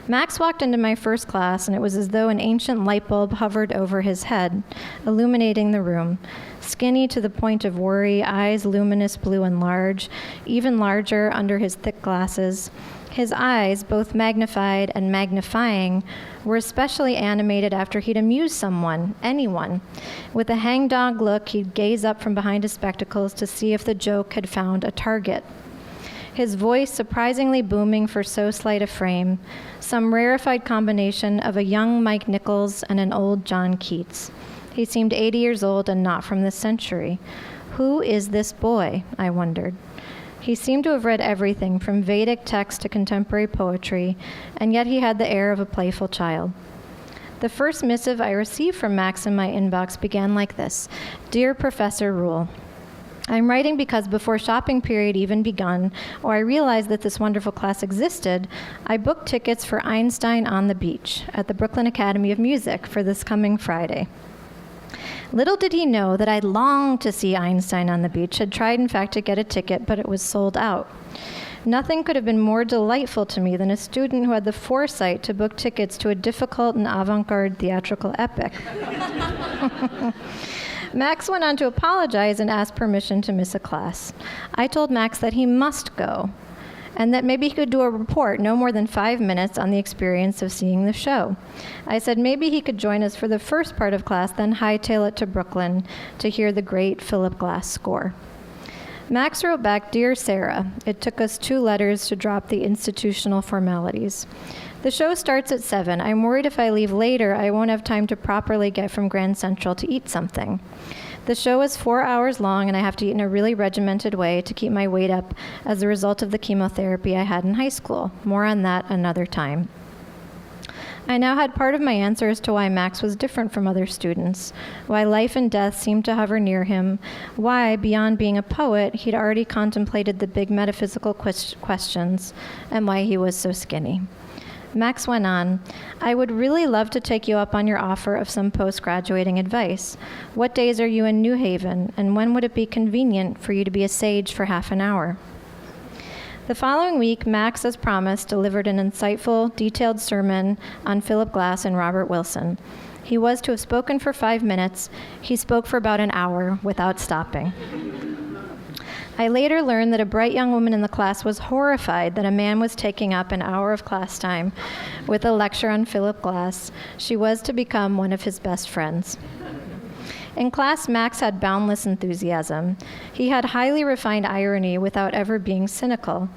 Max walked into my first class, and it was as though an ancient light bulb hovered over his head, illuminating the room. Skinny to the point of worry, eyes luminous blue and large, even larger under his thick glasses. His eyes, both magnified and magnifying, were especially animated after he'd amused someone, anyone. With a hangdog look, he'd gaze up from behind his spectacles to see if the joke had found a target. His voice surprisingly booming for so slight a frame, some rarefied combination of a young Mike Nichols and an old John Keats. He seemed 80 years old and not from this century. Who is this boy, I wondered. He seemed to have read everything from Vedic text to contemporary poetry, and yet he had the air of a playful child. The first missive I received from Max in my inbox began like this: Dear Professor Ruhl, I'm writing because before shopping period even begun, or I realized that this wonderful class existed, I booked tickets for Einstein on the Beach at the Brooklyn Academy of Music for this coming Friday. Little did he know that I longed to see Einstein on the Beach, had tried in fact to get a ticket, but it was sold out. Nothing could have been more delightful to me than a student who had the foresight to book tickets to a difficult and avant-garde theatrical epic. Max went on to apologize and ask permission to miss a class. I told Max that he must go, and that maybe he could do a report no more than 5 minutes on the experience of seeing the show. I said maybe he could join us for the first part of class, then hightail it to Brooklyn to hear the great Philip Glass score. Max wrote back, Dear Sarah, it took us 2 letters to drop the institutional formalities. The show starts at 7. I'm worried if I leave later, I won't have time to properly get from Grand Central to eat something. The show is 4 hours long, and I have to eat in a really regimented way to keep my weight up as a result of the chemotherapy I had in high school. More on that another time. I now had part of my answer as to why Max was different from other students, why life and death seemed to hover near him, why, beyond being a poet, he'd already contemplated the big metaphysical questions, and why he was so skinny. Max went on, I would really love to take you up on your offer of some post-graduating advice. What days are you in New Haven, and when would it be convenient for you to be a sage for half an hour? The following week, Max, as promised, delivered an insightful, detailed sermon on Philip Glass and Robert Wilson. He was to have spoken for 5 minutes. He spoke for about an hour without stopping. I later learned that a bright young woman in the class was horrified that a man was taking up an hour of class time with a lecture on Philip Glass. She was to become one of his best friends. In class, Max had boundless enthusiasm. He had highly refined irony without ever being cynical.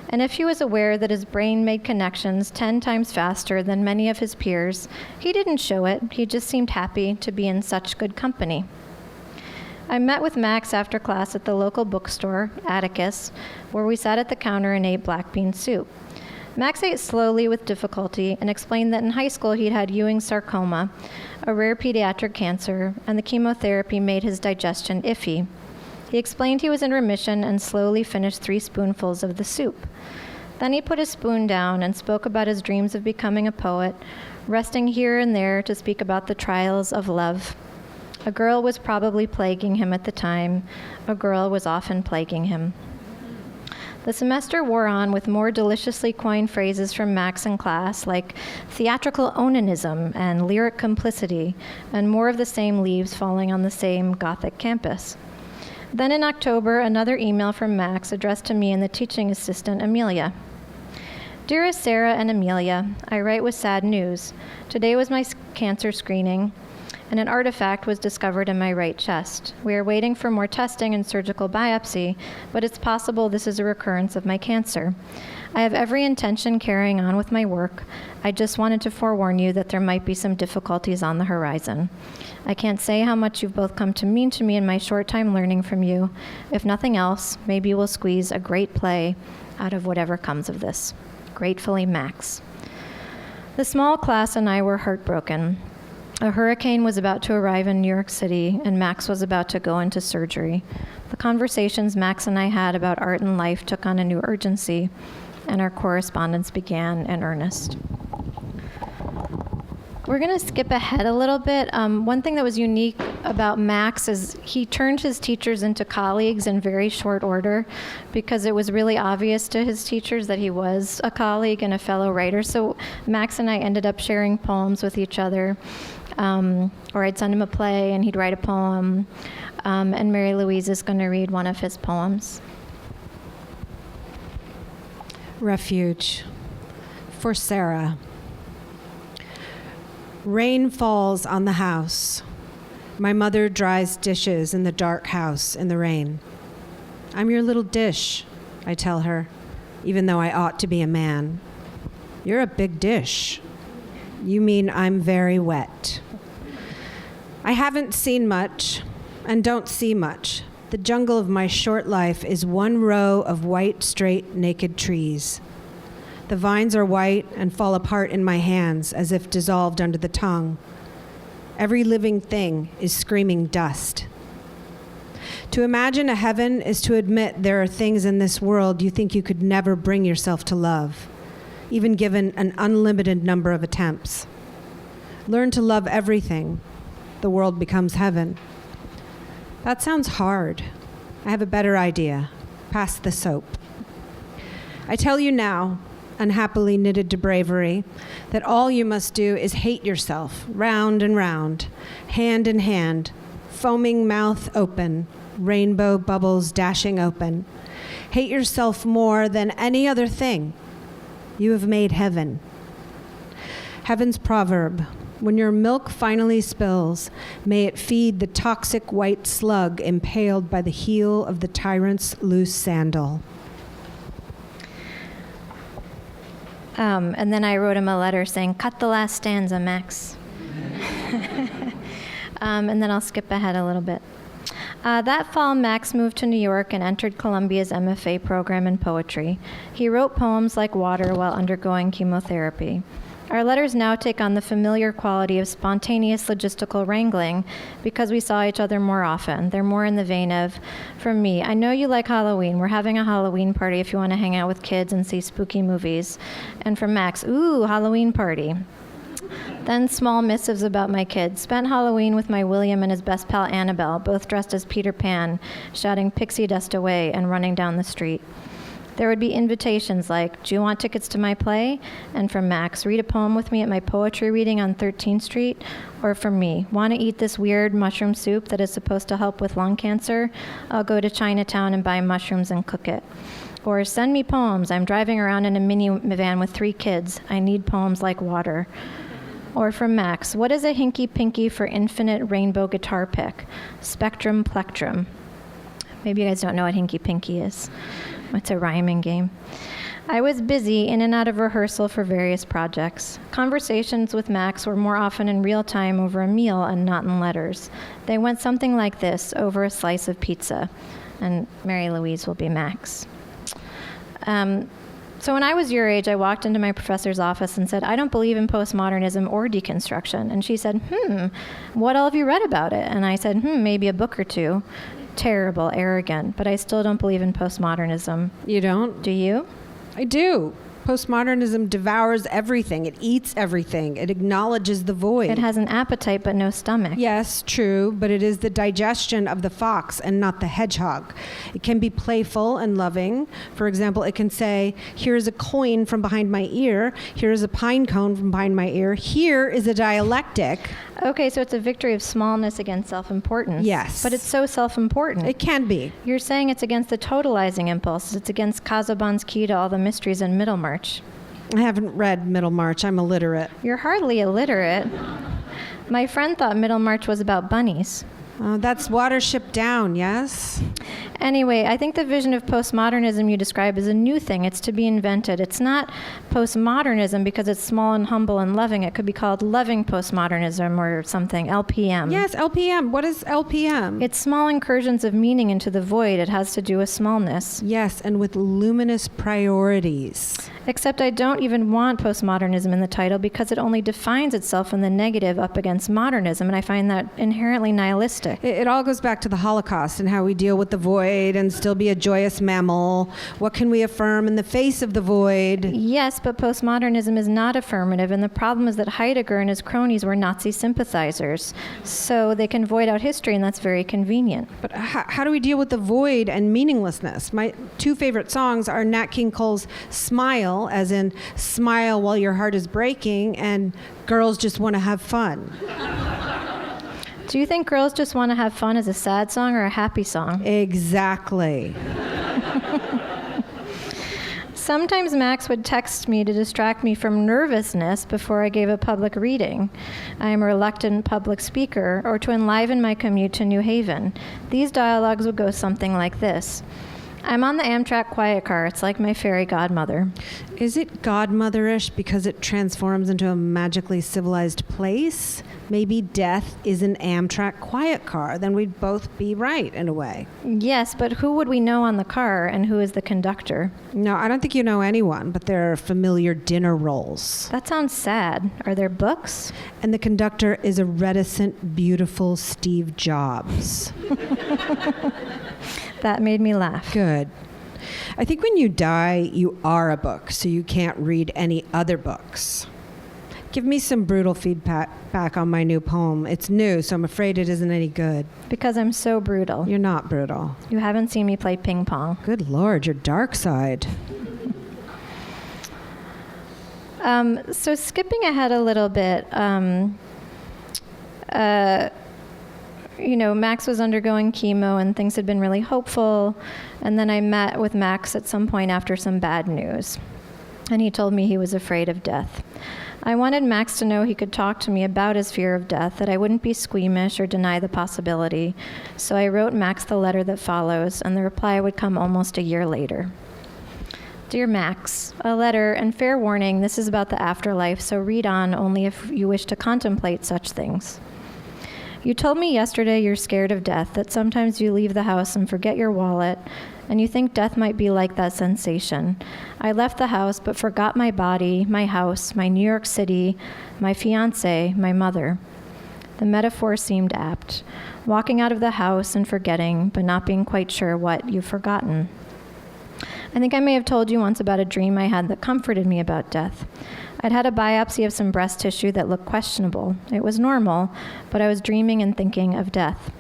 And if he was aware that his brain made connections 10 times faster than many of his peers, he didn't show it. He just seemed happy to be in such good company. I met with Max after class at the local bookstore, Atticus, where we sat at the counter and ate black bean soup. Max ate slowly with difficulty and explained that in high school he'd had Ewing sarcoma, a rare pediatric cancer, and the chemotherapy made his digestion iffy. He explained he was in remission and slowly finished 3 spoonfuls of the soup. Then he put his spoon down and spoke about his dreams of becoming a poet, resting here and there to speak about the trials of love. A girl was probably plaguing him at the time. A girl was often plaguing him. The semester wore on with more deliciously coined phrases from Max in class, like theatrical onanism and lyric complicity, and more of the same leaves falling on the same Gothic campus. Then in October, another email from Max addressed to me and the teaching assistant, Amelia. Dearest Sarah and Amelia, I write with sad news. Today was my cancer screening, and an artifact was discovered in my right chest. We are waiting for more testing and surgical biopsy, but it's possible this is a recurrence of my cancer. I have every intention carrying on with my work. I just wanted to forewarn you that there might be some difficulties on the horizon. I can't say how much you've both come to mean to me in my short time learning from you. If nothing else, maybe we'll squeeze a great play out of whatever comes of this. Gratefully, Max. The small class and I were heartbroken. A hurricane was about to arrive in New York City, and Max was about to go into surgery. The conversations Max and I had about art and life took on a new urgency, and our correspondence began in earnest. We're going to skip ahead a little bit. One thing that was unique about Max is he turned his teachers into colleagues in very short order because it was really obvious to his teachers that he was a colleague and a fellow writer. So Max and I ended up sharing poems with each other. Or I'd send him a play and he'd write a poem. And Mary Louise is going to read one of his poems. Refuge. For Sarah. Rain falls on the house. My mother dries dishes in the dark house in the rain. I'm your little dish, I tell her, even though I ought to be a man. You're a big dish. You mean I'm very wet. I haven't seen much and don't see much. The jungle of my short life is one row of white, straight, naked trees. The vines are white and fall apart in my hands as if dissolved under the tongue. Every living thing is screaming dust. To imagine a heaven is to admit there are things in this world you think you could never bring yourself to love, even given an unlimited number of attempts. Learn to love everything. The world becomes heaven. That sounds hard. I have a better idea. Pass the soap. I tell you now, unhappily knitted to bravery, that all you must do is hate yourself, round and round, hand in hand, foaming mouth open, rainbow bubbles dashing open. Hate yourself more than any other thing. You have made heaven. Heaven's proverb, when your milk finally spills, may it feed the toxic white slug impaled by the heel of the tyrant's loose sandal. And then I wrote him a letter saying, cut the last stanza, Max. And then I'll skip ahead a little bit. That fall, Max moved to New York and entered Columbia's MFA program in poetry. He wrote poems like water while undergoing chemotherapy. Our letters now take on the familiar quality of spontaneous logistical wrangling because we saw each other more often. They're more in the vein of, from me, I know you like Halloween. We're having a Halloween party if you want to hang out with kids and see spooky movies. And from Max, ooh, Halloween party. Then small missives about my kids. Spent Halloween with my William and his best pal Annabelle, both dressed as Peter Pan, shouting pixie dust away and running down the street. There would be invitations like, do you want tickets to my play? And from Max, read a poem with me at my poetry reading on 13th Street. Or from me, want to eat this weird mushroom soup that is supposed to help with lung cancer? I'll go to Chinatown and buy mushrooms and cook it. Or send me poems. I'm driving around in a minivan with 3 kids. I need poems like water. Or from Max, what is a hinky-pinky for infinite rainbow guitar pick? Spectrum plectrum. Maybe you guys don't know what hinky-pinky is. It's a rhyming game. I was busy in and out of rehearsal for various projects. Conversations with Max were more often in real time over a meal and not in letters. They went something like this, over a slice of pizza. And Mary Louise will be Max. So when I was your age, I walked into my professor's office and said, I don't believe in postmodernism or deconstruction. And she said, what all have you read about it? And I said, maybe a book or 2. Terrible, arrogant, but I still don't believe in postmodernism. You don't? Do you? I do. Postmodernism devours everything. It eats everything. It acknowledges the void. It has an appetite but no stomach. Yes, true, but it is the digestion of the fox and not the hedgehog. It can be playful and loving. For example, it can say, here is a coin from behind my ear. Here is a pine cone from behind my ear. Here is a dialectic. Okay, so it's a victory of smallness against self-importance. Yes. But it's so self-important. It can be. You're saying it's against the totalizing impulse. It's against Casaubon's key to all the mysteries in Middlemarch. I haven't read Middlemarch. I'm illiterate. You're hardly illiterate. My friend thought Middlemarch was about bunnies. That's Watership Down, yes? Anyway, I think the vision of postmodernism you describe is a new thing. It's to be invented. It's not postmodernism because it's small and humble and loving. It could be called loving postmodernism or something, LPM. Yes, LPM. What is LPM? It's small incursions of meaning into the void. It has to do with smallness. Yes, and with luminous priorities. Except I don't even want postmodernism in the title because it only defines itself in the negative up against modernism, and I find that inherently nihilistic. fantastic. It all goes back to the Holocaust and how we deal with the void and still be a joyous mammal. What can we affirm in the face of the void? Yes, but postmodernism is not affirmative, and the problem is that Heidegger and his cronies were Nazi sympathizers, so they can void out history, and that's very convenient. But how do we deal with the void and meaninglessness? My two favorite songs are Nat King Cole's Smile, as in smile while your heart is breaking, and Girls Just Want to Have Fun. Do you think Girls Just Want to Have Fun is a sad song or a happy song? Exactly. Sometimes Max would text me to distract me from nervousness before I gave a public reading. I am a reluctant public speaker, or to enliven my commute to New Haven. These dialogues would go something like this. I'm on the Amtrak quiet car. It's like my fairy godmother. Is it godmotherish because it transforms into a magically civilized place? Maybe death is an Amtrak quiet car. Then we'd both be right in a way. Yes, but who would we know on the car, and who is the conductor? No, I don't think you know anyone, but there are familiar dinner rolls. That sounds sad. Are there books? And the conductor is a reticent, beautiful Steve Jobs. That made me laugh. Good. I think when you die, you are a book, so you can't read any other books. Give me some brutal feedback on my new poem. It's new, so I'm afraid it isn't any good. Because I'm so brutal. You're not brutal. You haven't seen me play ping pong. Good Lord, your dark side. So skipping ahead a little bit, Max was undergoing chemo and things had been really hopeful. And then I met with Max at some point after some bad news. And he told me he was afraid of death. I wanted Max to know he could talk to me about his fear of death, that I wouldn't be squeamish or deny the possibility. So I wrote Max the letter that follows, and the reply would come almost a year later. Dear Max, a letter, and fair warning, this is about the afterlife, so read on only if you wish to contemplate such things. You told me yesterday you're scared of death, that sometimes you leave the house and forget your wallet, and you think death might be like that sensation. I left the house but forgot my body, my house, my New York City, my fiancé, my mother. The metaphor seemed apt. Walking out of the house and forgetting, but not being quite sure what you've forgotten. I think I may have told you once about a dream I had that comforted me about death. I'd had a biopsy of some breast tissue that looked questionable. It was normal, but I was dreaming and thinking of death.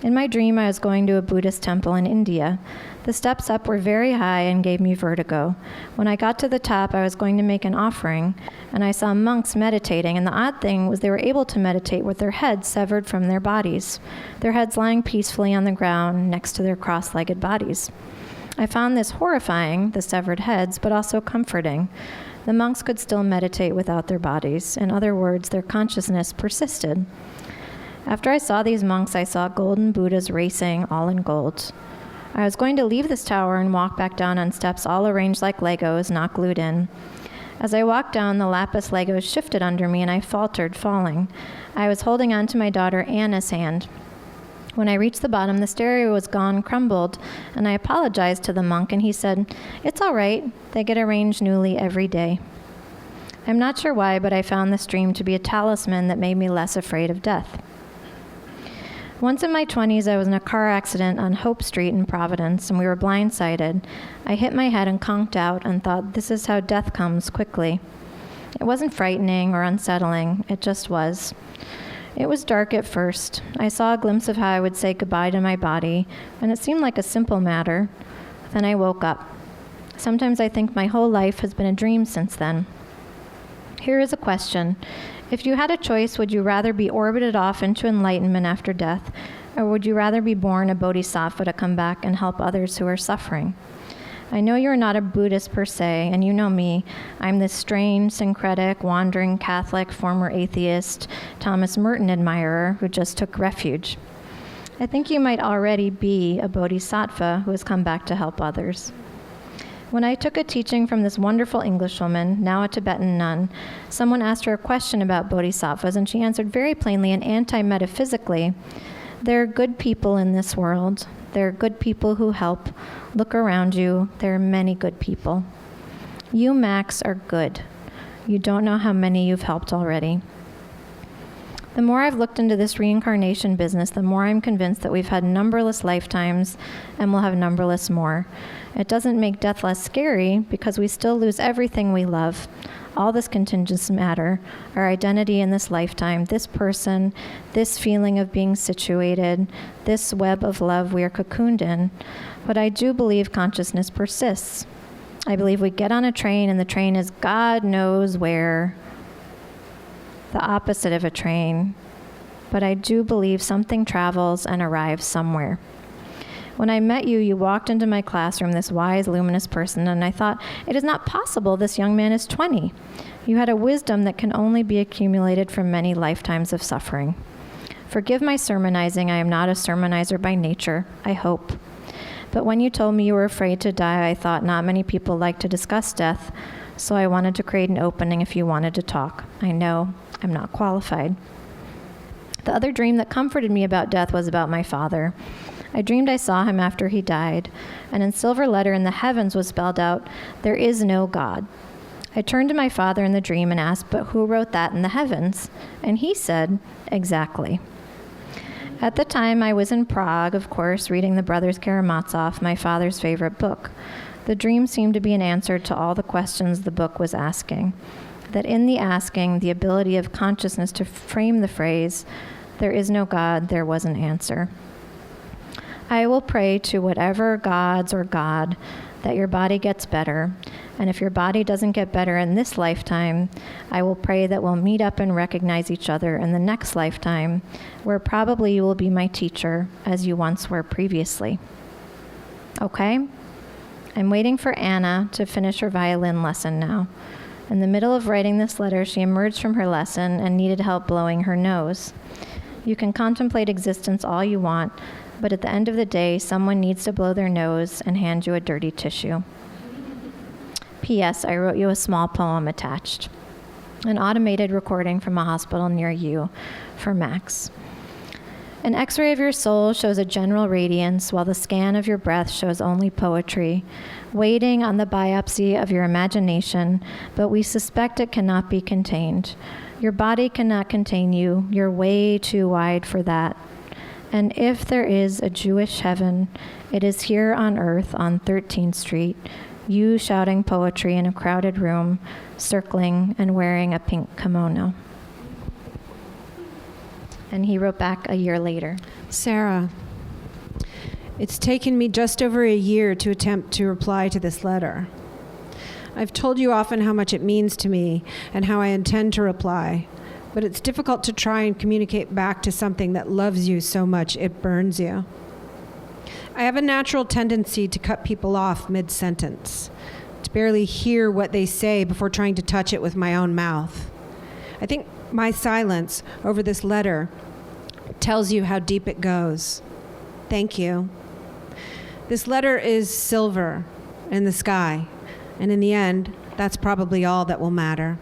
In my dream, I was going to a Buddhist temple in India. The steps up were very high and gave me vertigo. When I got to the top, I was going to make an offering, and I saw monks meditating, and the odd thing was they were able to meditate with their heads severed from their bodies, their heads lying peacefully on the ground next to their cross-legged bodies. I found this horrifying, the severed heads, but also comforting. The monks could still meditate without their bodies. In other words, their consciousness persisted. After I saw these monks, I saw golden Buddhas racing, all in gold. I was going to leave this tower and walk back down on steps all arranged like Legos, not glued in. As I walked down, the lapis Legos shifted under me and I faltered, falling. I was holding on to my daughter Anna's hand. When I reached the bottom, the stereo was gone, crumbled, and I apologized to the monk, and he said, "It's all right. They get arranged newly every day." I'm not sure why, but I found this dream to be a talisman that made me less afraid of death. Once in my 20s, I was in a car accident on Hope Street in Providence, and we were blindsided. I hit my head and conked out and thought, this is how death comes, quickly. It wasn't frightening or unsettling. It just was. It was dark at first. I saw a glimpse of how I would say goodbye to my body, and it seemed like a simple matter. Then I woke up. Sometimes I think my whole life has been a dream since then. Here is a question. If you had a choice, would you rather be orbited off into enlightenment after death, or would you rather be born a bodhisattva to come back and help others who are suffering? I know you're not a Buddhist per se, and you know me. I'm this strange, syncretic, wandering Catholic, former atheist, Thomas Merton admirer who just took refuge. I think you might already be a bodhisattva who has come back to help others. When I took a teaching from this wonderful Englishwoman, now a Tibetan nun, someone asked her a question about bodhisattvas, and she answered very plainly and anti-metaphysically, there are good people in this world. There are good people who help. Look around you. There are many good people. You, Max, are good. You don't know how many you've helped already. The more I've looked into this reincarnation business, the more I'm convinced that we've had numberless lifetimes and will have numberless more. It doesn't make death less scary because we still lose everything we love. All this contingent matter, our identity in this lifetime, this person, this feeling of being situated, this web of love we are cocooned in. But I do believe consciousness persists. I believe we get on a train and the train is God knows where, the opposite of a train. But I do believe something travels and arrives somewhere. When I met you, you walked into my classroom, this wise, luminous person, and I thought, it is not possible this young man is 20. You had a wisdom that can only be accumulated from many lifetimes of suffering. Forgive my sermonizing. I am not a sermonizer by nature, I hope. But when you told me you were afraid to die, I thought not many people like to discuss death, so I wanted to create an opening if you wanted to talk. I know I'm not qualified. The other dream that comforted me about death was about my father. I dreamed I saw him after he died, and in silver letter in the heavens was spelled out, "There is no God." I turned to my father in the dream and asked, "But who wrote that in the heavens?" And he said, "Exactly." At the time, I was in Prague, of course, reading the Brothers Karamazov, my father's favorite book. The dream seemed to be an answer to all the questions the book was asking. That in the asking, the ability of consciousness to frame the phrase, "There is no God," there was an answer. I will pray to whatever gods or God that your body gets better. And if your body doesn't get better in this lifetime, I will pray that we'll meet up and recognize each other in the next lifetime, where probably you will be my teacher, as you once were previously. Okay? I'm waiting for Anna to finish her violin lesson now. In the middle of writing this letter, she emerged from her lesson and needed help blowing her nose. You can contemplate existence all you want, but at the end of the day, someone needs to blow their nose and hand you a dirty tissue. P.S. I wrote you a small poem attached. An automated recording from a hospital near you for Max. An x-ray of your soul shows a general radiance, while the scan of your breath shows only poetry, waiting on the biopsy of your imagination, but we suspect it cannot be contained. Your body cannot contain you. You're way too wide for that. And if there is a Jewish heaven, it is here on earth on 13th Street, you shouting poetry in a crowded room, circling and wearing a pink kimono. And he wrote back a year later. Sarah, it's taken me just over a year to attempt to reply to this letter. I've told you often how much it means to me and how I intend to reply. But it's difficult to try and communicate back to something that loves you so much it burns you. I have a natural tendency to cut people off mid-sentence, to barely hear what they say before trying to touch it with my own mouth. I think my silence over this letter tells you how deep it goes. Thank you. This letter is silver in the sky, and in the end, that's probably all that will matter.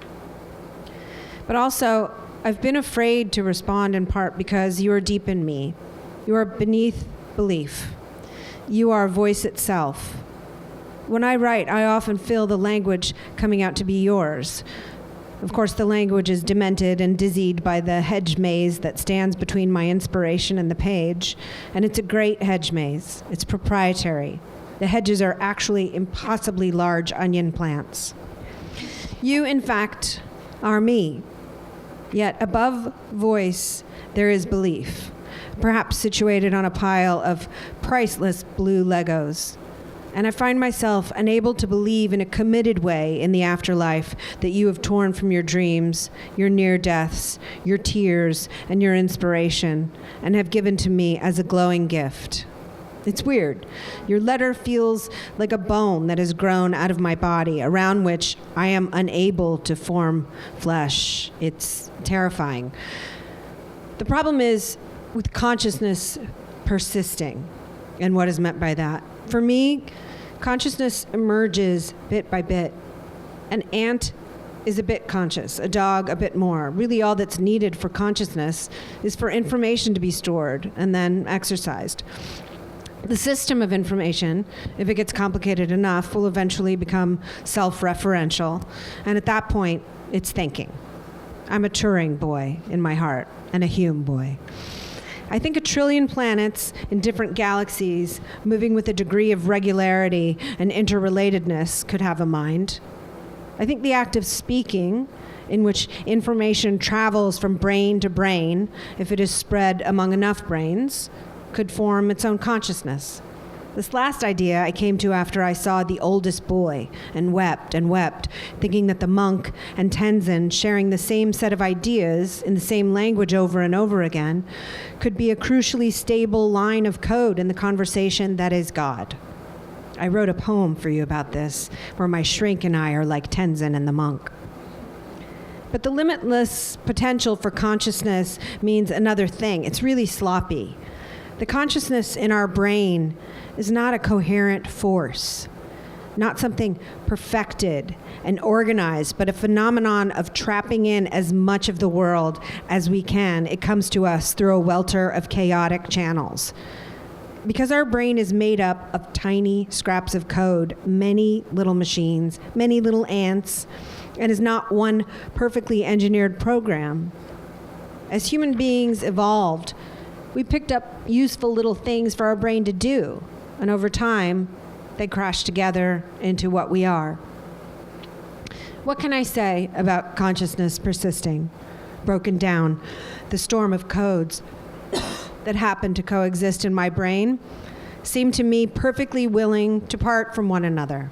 But also, I've been afraid to respond in part because you are deep in me. You are beneath belief. You are voice itself. When I write, I often feel the language coming out to be yours. Of course, the language is demented and dizzied by the hedge maze that stands between my inspiration and the page, and it's a great hedge maze. It's proprietary. The hedges are actually impossibly large onion plants. You, in fact, are me. Yet above voice, there is belief, perhaps situated on a pile of priceless blue Legos. And I find myself unable to believe in a committed way in the afterlife that you have torn from your dreams, your near deaths, your tears, and your inspiration, and have given to me as a glowing gift. It's weird. Your letter feels like a bone that has grown out of my body, around which I am unable to form flesh. It's terrifying. The problem is with consciousness persisting, and what is meant by that. For me, consciousness emerges bit by bit. An ant is a bit conscious, a dog a bit more. Really all that's needed for consciousness is for information to be stored and then exercised. The system of information, if it gets complicated enough, will eventually become self-referential. And at that point, it's thinking. I'm a Turing boy in my heart and a Hume boy. I think 1 trillion planets in different galaxies moving with a degree of regularity and interrelatedness could have a mind. I think the act of speaking, in which information travels from brain to brain, if it is spread among enough brains, could form its own consciousness. This last idea I came to after I saw The Oldest Boy and wept, thinking that the monk and Tenzin, sharing the same set of ideas in the same language over and over again, could be a crucially stable line of code in the conversation that is God. I wrote a poem for you about this, where my shrink and I are like Tenzin and the monk. But the limitless potential for consciousness means another thing. It's really sloppy. The consciousness in our brain is not a coherent force, not something perfected and organized, but a phenomenon of trapping in as much of the world as we can. It comes to us through a welter of chaotic channels. Because our brain is made up of tiny scraps of code, many little machines, many little ants, and is not one perfectly engineered program. As human beings evolved, we picked up useful little things for our brain to do, and over time, they crashed together into what we are. What can I say about consciousness persisting, broken down, the storm of codes that happen to coexist in my brain seem to me perfectly willing to part from one another.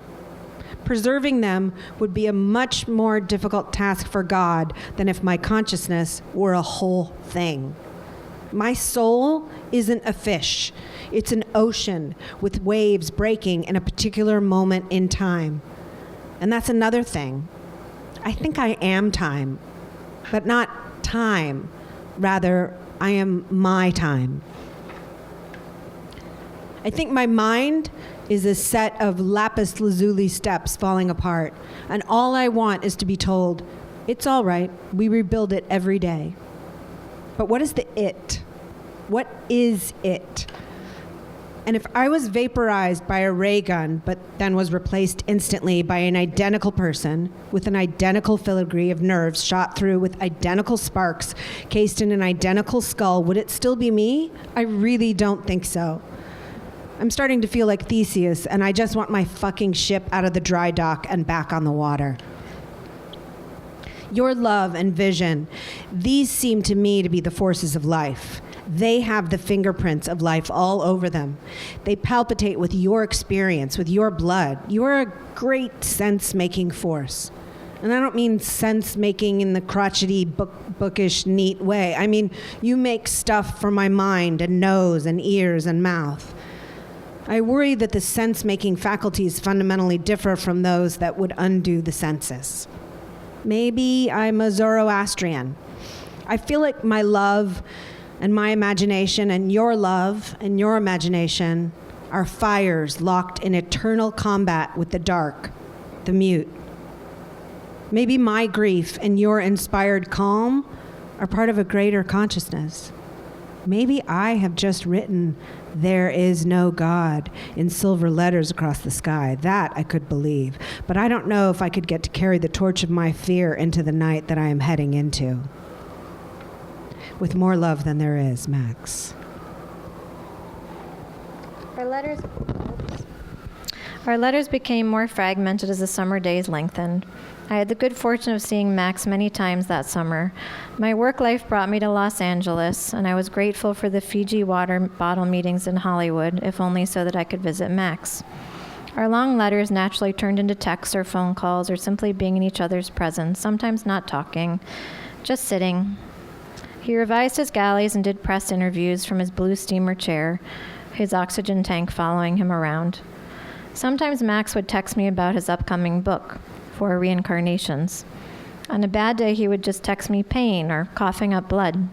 Preserving them would be a much more difficult task for God than if my consciousness were a whole thing. My soul isn't a fish. It's an ocean with waves breaking in a particular moment in time. And that's another thing. I think I am time, but not time. Rather, I am my time. I think my mind is a set of lapis lazuli steps falling apart, and all I want is to be told, it's all right, we rebuild it every day. But what is the it? What is it? And if I was vaporized by a ray gun, but then was replaced instantly by an identical person with an identical filigree of nerves shot through with identical sparks cased in an identical skull, would it still be me? I really don't think so. I'm starting to feel like Theseus, and I just want my fucking ship out of the dry dock and back on the water. Your love and vision, these seem to me to be the forces of life. They have the fingerprints of life all over them. They palpitate with your experience, with your blood. You're a great sense-making force. And I don't mean sense-making in the crotchety, bookish, neat way. I mean, you make stuff for my mind and nose and ears and mouth. I worry that the sense-making faculties fundamentally differ from those that would undo the senses. Maybe I'm a Zoroastrian. I feel like my love and my imagination and your love and your imagination are fires locked in eternal combat with the dark, the mute. Maybe my grief and your inspired calm are part of a greater consciousness. Maybe I have just written, "There is no God," in silver letters across the sky. That I could believe. But I don't know if I could get to carry the torch of my fear into the night that I am heading into. With more love than there is, Max. Our letters became more fragmented as the summer days lengthened. I had the good fortune of seeing Max many times that summer. My work life brought me to Los Angeles, and I was grateful for the Fiji water bottle meetings in Hollywood, if only so that I could visit Max. Our long letters naturally turned into texts or phone calls or simply being in each other's presence, sometimes not talking, just sitting. He revised his galleys and did press interviews from his blue steamer chair, his oxygen tank following him around. Sometimes Max would text me about his upcoming book, for Reincarnations. On a bad day, he would just text me pain or coughing up blood.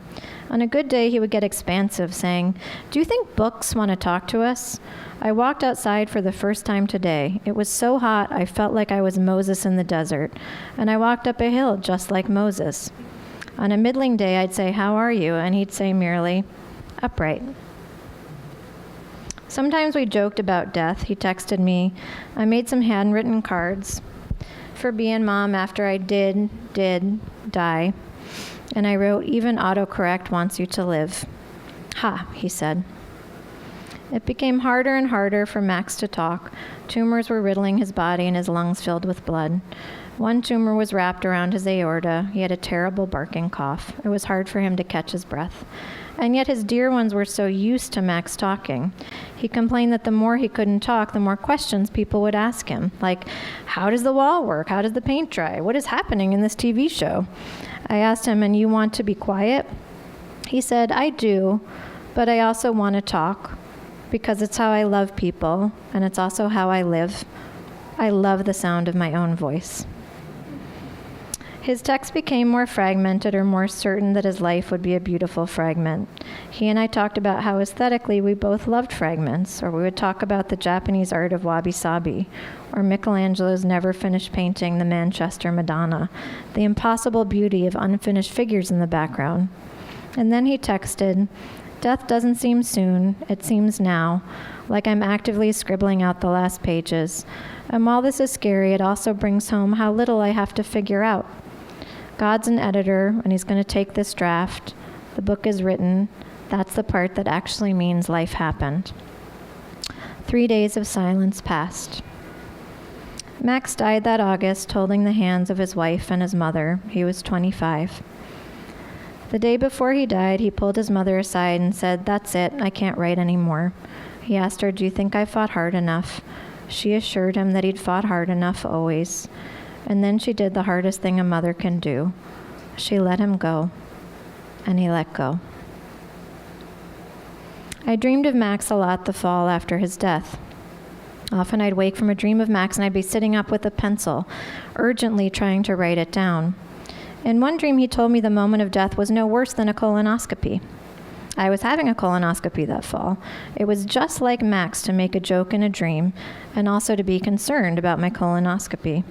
On a good day, he would get expansive, saying, "Do you think books want to talk to us? I walked outside for the first time today. It was so hot, I felt like I was Moses in the desert, and I walked up a hill just like Moses." On a middling day, I'd say, "How are you?" And he'd say merely, "Upright." Sometimes we joked about death. He texted me, "I made some handwritten cards for being mom after I did die." And I wrote, "Even autocorrect wants you to live." "Ha," he said. It became harder and harder for Max to talk. Tumors were riddling his body and his lungs filled with blood. One tumor was wrapped around his aorta. He had a terrible barking cough. It was hard for him to catch his breath. And yet his dear ones were so used to Max talking. He complained that the more he couldn't talk, the more questions people would ask him, like, how does the wall work? How does the paint dry? What is happening in this TV show? I asked him, "And you want to be quiet?" He said, "I do, but I also want to talk because it's how I love people, and it's also how I live. I love the sound of my own voice." His text became more fragmented, or more certain that his life would be a beautiful fragment. He and I talked about how aesthetically we both loved fragments, or we would talk about the Japanese art of wabi-sabi, or Michelangelo's never-finished painting, the Manchester Madonna, the impossible beauty of unfinished figures in the background. And then he texted, "Death doesn't seem soon, it seems now, like I'm actively scribbling out the last pages. And while this is scary, it also brings home how little I have to figure out. God's an editor, and he's going to take this draft. The book is written. That's the part that actually means life happened." 3 days of silence passed. Max died that August, holding the hands of his wife and his mother. He was 25. The day before he died, he pulled his mother aside and said, "That's it, I can't write anymore." He asked her, "Do you think I fought hard enough?" She assured him that he'd fought hard enough always. And then she did the hardest thing a mother can do. She let him go, and he let go. I dreamed of Max a lot the fall after his death. Often I'd wake from a dream of Max and I'd be sitting up with a pencil, urgently trying to write it down. In one dream, he told me the moment of death was no worse than a colonoscopy. I was having a colonoscopy that fall. It was just like Max to make a joke in a dream and also to be concerned about my colonoscopy.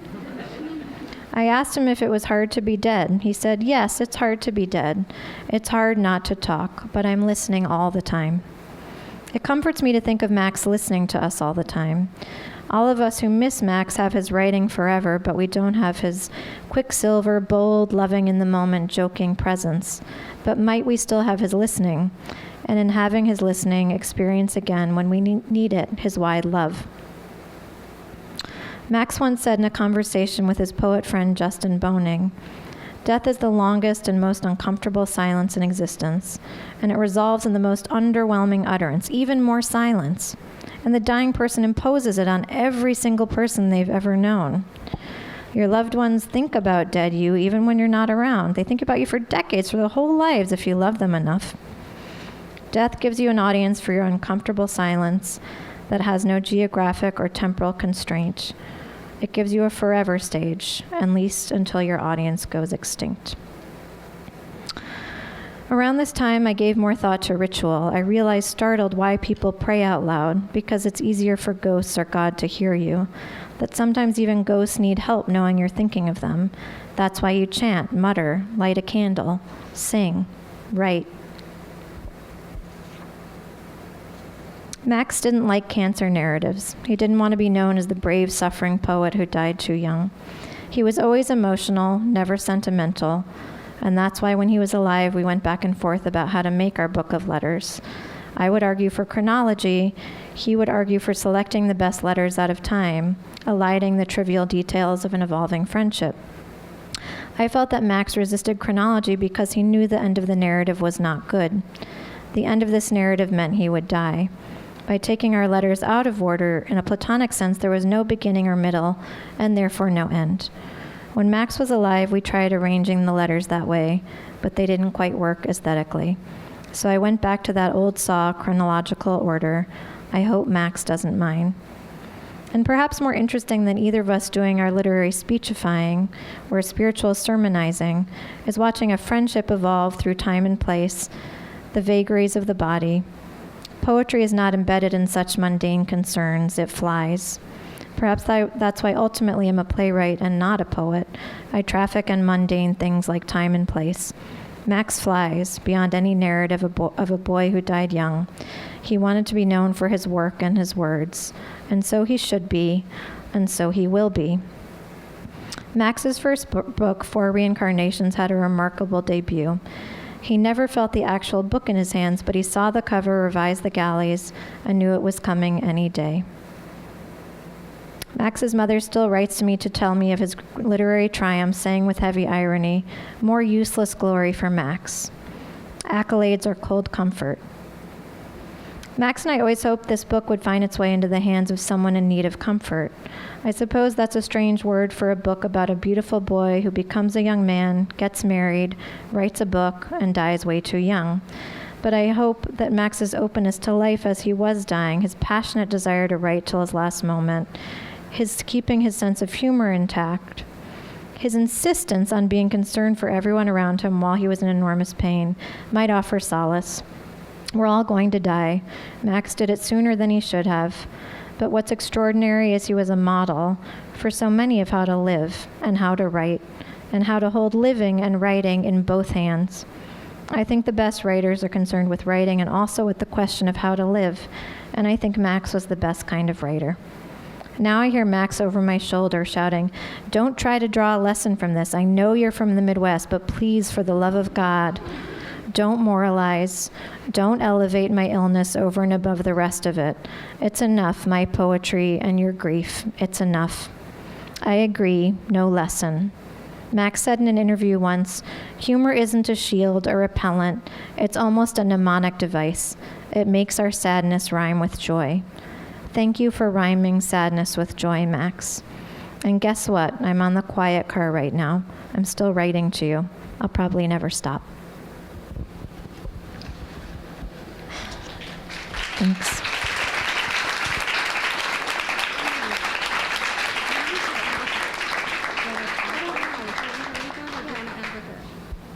I asked him if it was hard to be dead. He said, "Yes, it's hard to be dead. It's hard not to talk, but I'm listening all the time." It comforts me to think of Max listening to us all the time. All of us who miss Max have his writing forever, but we don't have his quicksilver, bold, loving in the moment, joking presence. But might we still have his listening? And in having his listening, experience again, when we need it, his wide love. Max once said in a conversation with his poet friend Justin Boning, "Death is the longest and most uncomfortable silence in existence, and it resolves in the most underwhelming utterance, even more silence. And the dying person imposes it on every single person they've ever known. Your loved ones think about dead you even when you're not around. They think about you for decades, for their whole lives, if you love them enough. Death gives you an audience for your uncomfortable silence that has no geographic or temporal constraint. It gives you a forever stage, at least until your audience goes extinct." Around this time, I gave more thought to ritual. I realized, startled, why people pray out loud, because it's easier for ghosts or God to hear you, that sometimes even ghosts need help knowing you're thinking of them. That's why you chant, mutter, light a candle, sing, write. Max didn't like cancer narratives. He didn't want to be known as the brave, suffering poet who died too young. He was always emotional, never sentimental, and that's why when he was alive, we went back and forth about how to make our book of letters. I would argue for chronology. He would argue for selecting the best letters out of time, eliding the trivial details of an evolving friendship. I felt that Max resisted chronology because he knew the end of the narrative was not good. The end of this narrative meant he would die. By taking our letters out of order, in a Platonic sense, there was no beginning or middle, and therefore no end. When Max was alive, we tried arranging the letters that way, but they didn't quite work aesthetically. So I went back to that old saw chronological order. I hope Max doesn't mind. And perhaps more interesting than either of us doing our literary speechifying or spiritual sermonizing is watching a friendship evolve through time and place, the vagaries of the body. Poetry is not embedded in such mundane concerns, it flies. Perhaps that's why ultimately I'm a playwright and not a poet. I traffic in mundane things like time and place. Max flies beyond any narrative of a boy who died young. He wanted to be known for his work and his words, and so he should be, and so he will be. Max's first book, Four Reincarnations, had a remarkable debut. He never felt the actual book in his hands, but he saw the cover revise the galleys and knew it was coming any day. Max's mother still writes to me to tell me of his literary triumphs, saying with heavy irony, "More useless glory for Max. Accolades are cold comfort." Max and I always hoped this book would find its way into the hands of someone in need of comfort. I suppose that's a strange word for a book about a beautiful boy who becomes a young man, gets married, writes a book, and dies way too young. But I hope that Max's openness to life as he was dying, his passionate desire to write till his last moment, his keeping his sense of humor intact, his insistence on being concerned for everyone around him while he was in enormous pain, might offer solace. We're all going to die. Max did it sooner than he should have. But what's extraordinary is he was a model for so many of how to live and how to write and how to hold living and writing in both hands. I think the best writers are concerned with writing and also with the question of how to live. And I think Max was the best kind of writer. Now I hear Max over my shoulder shouting, "Don't try to draw a lesson from this. I know you're from the Midwest, but please, for the love of God, don't moralize. Don't elevate my illness over and above the rest of it. It's enough, my poetry and your grief. It's enough." I agree, no lesson. Max said in an interview once, "Humor isn't a shield or repellent. It's almost a mnemonic device. It makes our sadness rhyme with joy." Thank you for rhyming sadness with joy, Max. And guess what? I'm on the quiet car right now. I'm still writing to you. I'll probably never stop. Thanks.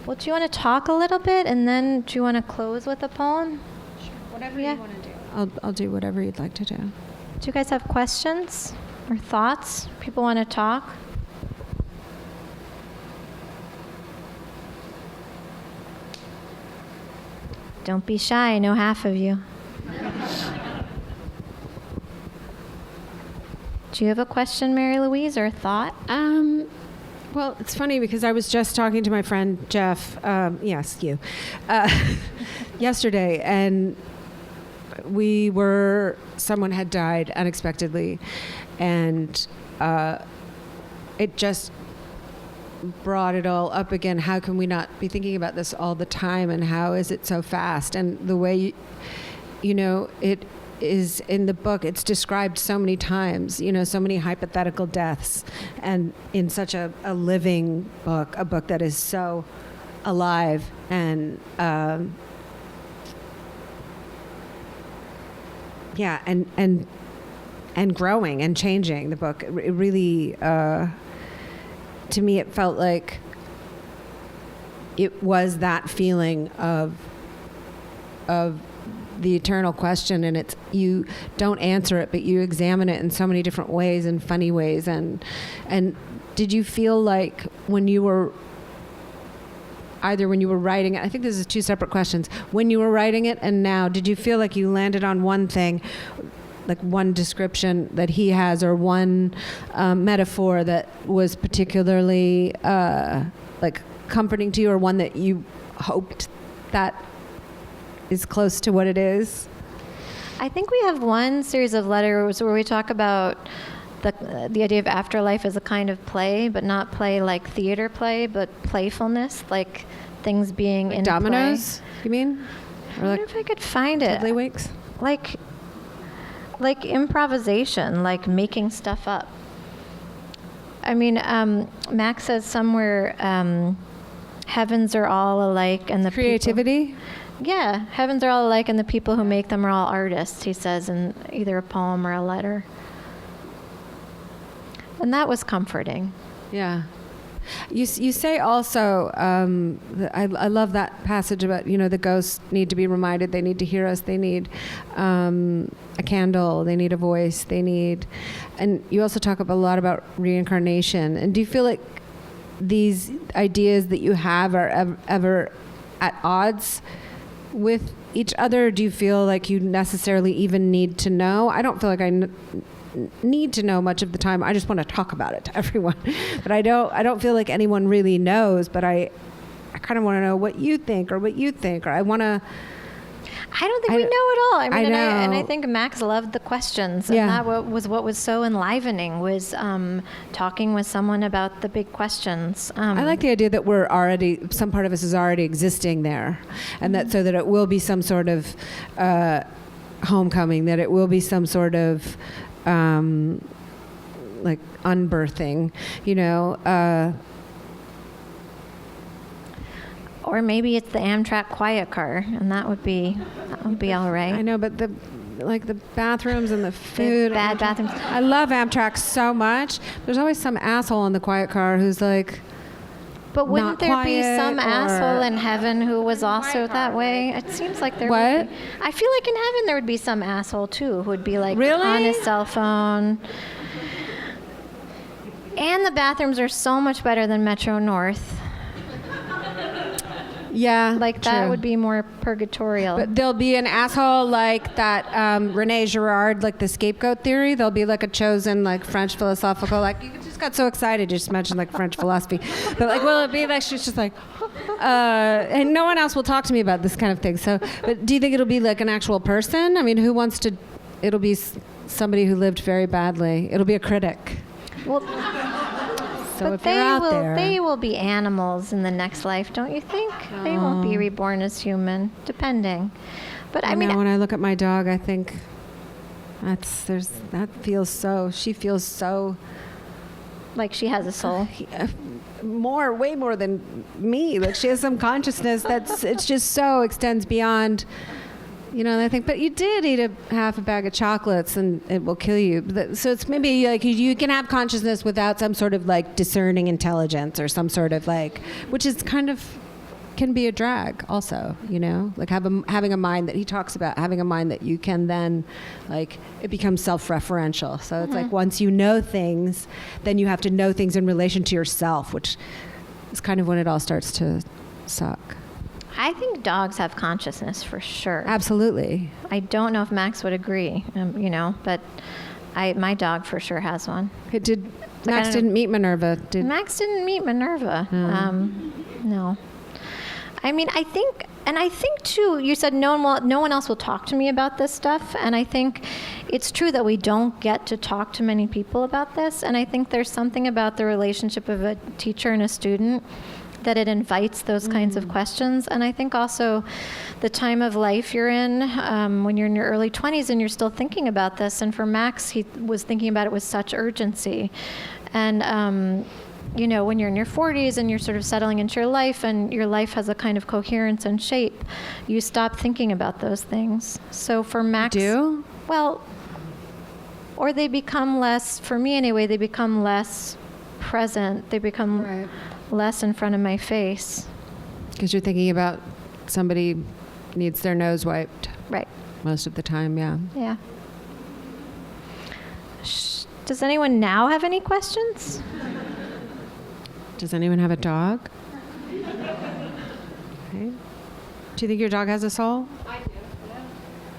Well, do you want to talk a little bit, and then do you want to close with a poem? Whatever Yeah. you want to do. I'll do whatever you'd like to do. Do you guys have questions or thoughts? People want to talk? Don't be shy. I know half of you. Do you have a question, Mary Louise, or a thought? Well, it's funny because I was just talking to my friend Jeff, yes, you, yesterday, and someone had died unexpectedly, and it just brought it all up again. How can we not be thinking about this all the time, and how is it so fast? And the way, it is in the book, it's described so many times, so many hypothetical deaths, and in such a living book, a book that is so alive and and growing and changing. The book, it really, to me, it felt like it was that feeling of the eternal question, and it's, you don't answer it, but you examine it in so many different ways and funny ways. And did you feel like when you were writing it, I think this is two separate questions, when you were writing it and now, did you feel like you landed on one thing, like one description that he has, or one metaphor that was particularly like comforting to you, or one that you hoped that is close to what it is? I think we have one series of letters where we talk about the idea of afterlife as a kind of play, but not play like theater play, but playfulness, like things being Like in dominoes, play. you mean? I wonder if I could find it. Tiddlywinks? Like improvisation, like making stuff up. I mean, Max says somewhere, heavens are all alike, and the Creativity? Yeah, heavens are all alike, and the people who make them are all artists, he says in either a poem or a letter. And that was comforting. Yeah. You say also, I love that passage about, the ghosts need to be reminded, they need to hear us, they need a candle, they need a voice, and you also talk a lot about reincarnation. And do you feel like these ideas that you have are ever at odds with each other? Do you feel like you necessarily even need to know? I don't feel like I need to know much of the time. I just want to talk about it to everyone. But I don't feel like anyone really knows, but I kind of want to know what you think, or what you think, or I don't think we know at all. I mean, I know. I think Max loved the questions, Yeah. and that was what was so enlivening, was talking with someone about the big questions. I like the idea that some part of us is already existing there, and that so that it will be some sort of homecoming, that it will be some sort of like unbirthing, Or maybe it's the Amtrak quiet car, and that would be all right. I know, but the bathrooms and the food. Bad bathrooms. I love Amtrak so much. There's always some asshole in the quiet car who's like, But wouldn't not there be quiet, some or- asshole in heaven who was also that way? It seems like there What? would be. I feel like in heaven there would be some asshole too who would be like Really? on his cell phone. And the bathrooms are so much better than Metro North. yeah, Like that true. would be more purgatorial. But there'll be an asshole like that Rene Girard, like the scapegoat theory. There'll be like a chosen like French philosophical, like you just got so excited, you just mentioned like French philosophy. But like, will it be like she's just like, and no one else will talk to me about this kind of thing. So, but do you think it'll be like an actual person? I mean, who wants to? It'll be somebody who lived very badly. It'll be a critic. Well, So but if you're out there, they will be animals in the next life, don't you think? They won't be reborn as human, depending. But I mean, when I look at my dog, I think she feels so like she has a soul. way more than me. Like she has some consciousness it's just so extends beyond, and I think, but you did eat half a bag of chocolates and it will kill you. So it's maybe like you can have consciousness without some sort of like discerning intelligence or some sort of like, which is kind of can be a drag also, like having a mind that he talks about, having a mind that you can then like, it becomes self-referential. So it's like once you know things, then you have to know things in relation to yourself, which is kind of when it all starts to suck. I think dogs have consciousness for sure. Absolutely. I don't know if Max would agree, but my dog for sure has one. Max didn't meet Minerva. Max didn't meet Minerva. No. I mean, I think too, you said no one else will talk to me about this stuff, and I think it's true that we don't get to talk to many people about this, and I think there's something about the relationship of a teacher and a student that it invites those kinds of questions. And I think also the time of life you're in, when you're in your early 20s and you're still thinking about this, and for Max, he was thinking about it with such urgency. And when you're in your 40s and you're sort of settling into your life and your life has a kind of coherence and shape, you stop thinking about those things. So for Max... You do? Well, or they become less, for me anyway, they become less present. They become less in front of my face. Because you're thinking about somebody needs their nose wiped. Right. Most of the time, yeah. Yeah. Does anyone now have any questions? Does anyone have a dog? Okay. Do you think your dog has a soul? I do. Yeah.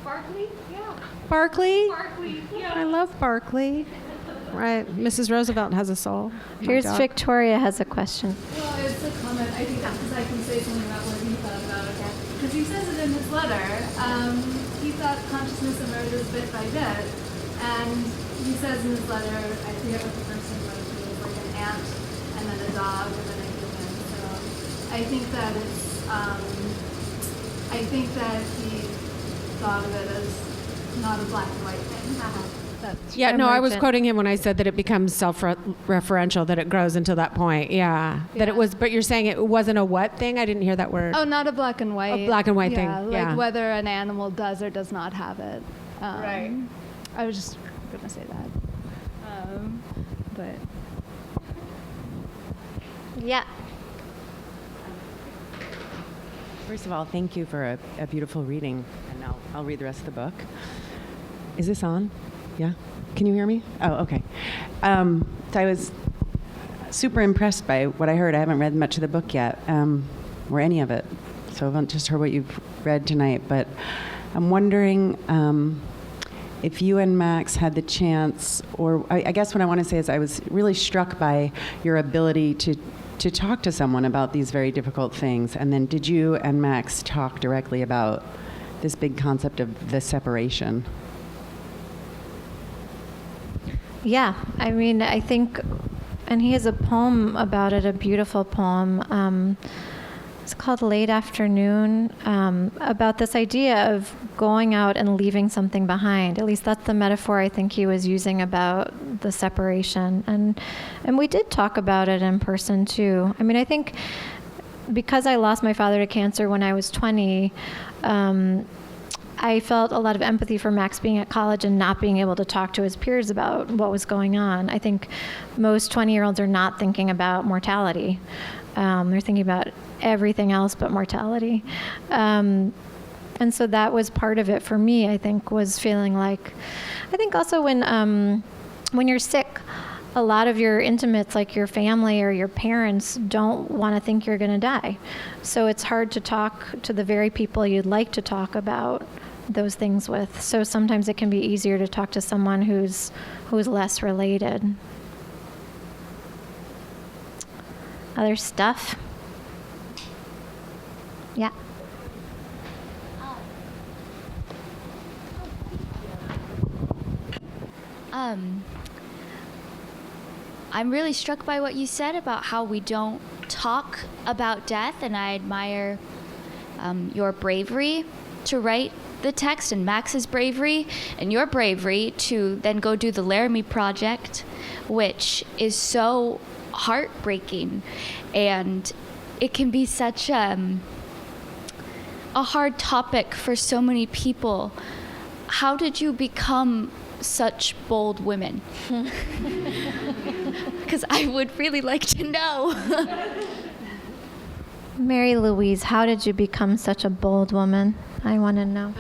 Barkley? Yeah. Barkley? Barkley, yeah. I love Barkley. Right. Mrs. Roosevelt has a soul. My Here's dog. Victoria has a question. Well, it's a comment. I think because I can say something about what he thought about it. Because he says it in his letter. He thought consciousness emerges bit by bit. And he says in his letter, I forget what the first thing was, it was like an ant, and then a dog, and then a human. So I think that he thought of it as not a black and white thing. Yeah, no, I was Emergent. quoting him when I said that it becomes self-referential, that it grows until that point. Yeah. That it was, but you're saying it wasn't a what thing? I didn't hear that word. Oh, not a black and white. A black and white thing, Like yeah. whether an animal does or does not have it. Right. I was just going to say that. But Yeah. First of all, thank you for a beautiful reading, and I'll read the rest of the book. Is this on? Yeah? Can you hear me? Oh, okay. So I was super impressed by what I heard. I haven't read much of the book yet, or any of it, so I haven't just heard what you've read tonight, but I'm wondering if you and Max had the chance, or I guess what I want to say is I was really struck by your ability to talk to someone about these very difficult things. And then did you and Max talk directly about this big concept of the separation? Yeah, I mean, I think, and he has a poem about it, a beautiful poem. It's called Late Afternoon, about this idea of going out and leaving something behind. At least that's the metaphor I think he was using about the separation. And we did talk about it in person too. I mean, I think because I lost my father to cancer when I was 20, I felt a lot of empathy for Max being at college and not being able to talk to his peers about what was going on. I think most 20-year-olds are not thinking about mortality. They're thinking about everything else but mortality. And so that was part of it for me, I think, was feeling like, I think also when you're sick, a lot of your intimates, like your family or your parents, don't want to think you're going to die. So it's hard to talk to the very people you'd like to talk about those things with. So sometimes it can be easier to talk to someone who's less related. Other stuff? Yeah. I'm really struck by what you said about how we don't talk about death, and I admire your bravery to write the text, and Max's bravery, and your bravery to then go do the Laramie Project, which is so heartbreaking, and it can be such a hard topic for so many people. How did you become such bold women? Because I would really like to know. Mary Louise, how did you become such a bold woman? I want to know.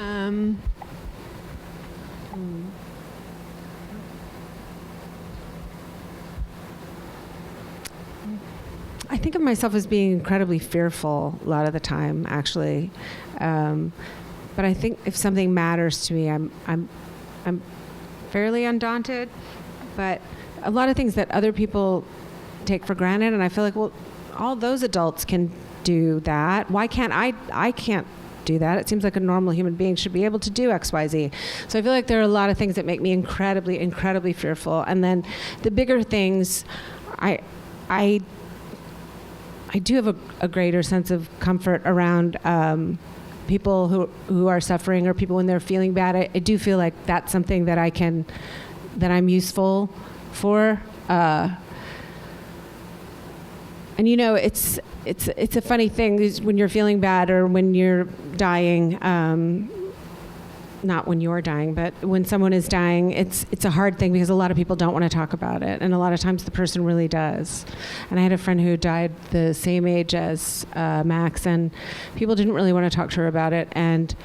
I think of myself as being incredibly fearful a lot of the time, actually. But I think if something matters to me, I'm fairly undaunted. But a lot of things that other people take for granted, and I feel like, well, all those adults can do that. Why can't I can't do that? It seems like a normal human being should be able to do X, Y, Z. So I feel like there are a lot of things that make me incredibly, incredibly fearful. And then the bigger things, I do have a greater sense of comfort around people who are suffering, or people when they're feeling bad. I do feel like that's something that I'm useful for. And you know, it's a funny thing is when you're feeling bad or when you're dying. Not when you're dying, but when someone is dying, it's a hard thing because a lot of people don't want to talk about it, and a lot of times the person really does. And I had a friend who died the same age as Max, and people didn't really want to talk to her about it. And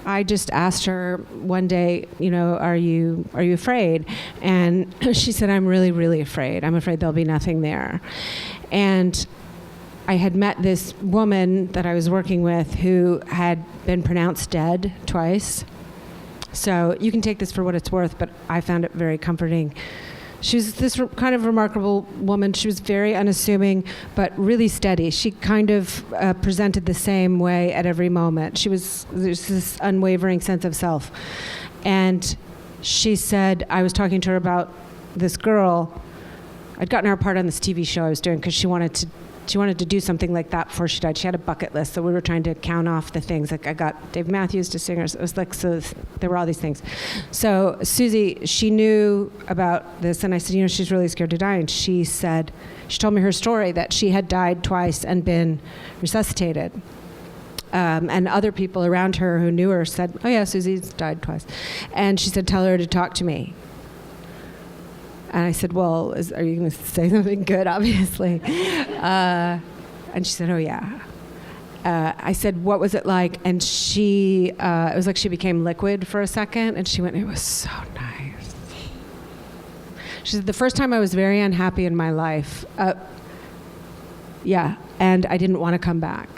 I just asked her one day, you know, are you afraid? And she said, I'm really, really afraid. I'm afraid there'll be nothing there. And I had met this woman that I was working with who had been pronounced dead twice. So you can take this for what it's worth, but I found it very comforting. She was this kind of remarkable woman. She was very unassuming, but really steady. She kind of presented the same way at every moment. There's this unwavering sense of self. And she said, I was talking to her about this girl. I'd gotten her a part on this TV show I was doing because she wanted to do something like that before she died. She had a bucket list, so we were trying to count off the things. Like I got Dave Matthews to sing her. So it was like, so there were all these things. So Susie, she knew about this, and I said, you know, she's really scared to die. And she said, she told me her story that she had died twice and been resuscitated. And other people around her who knew her said, oh yeah, Susie's died twice. And she said, tell her to talk to me. And I said, well, are you going to say something good, obviously? And she said, oh, yeah. I said, what was it like? And it was like she became liquid for a second. And she went, it was so nice. She said, the first time I was very unhappy in my life. Yeah, and I didn't want to come back.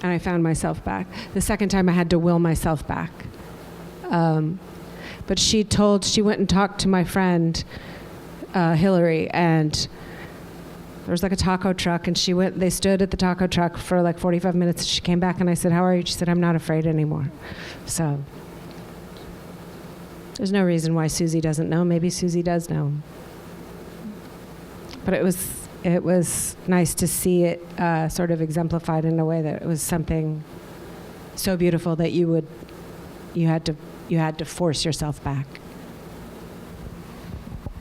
And I found myself back. The second time I had to will myself back. But she went and talked to my friend, Hillary, and there was like a taco truck, and they stood at the taco truck for like 45 minutes. She came back and I said, "How are you?" She said, "I'm not afraid anymore." So there's no reason why Susie doesn't know. Maybe Susie does know. But it was nice to see it sort of exemplified in a way that it was something so beautiful that you had to force yourself back.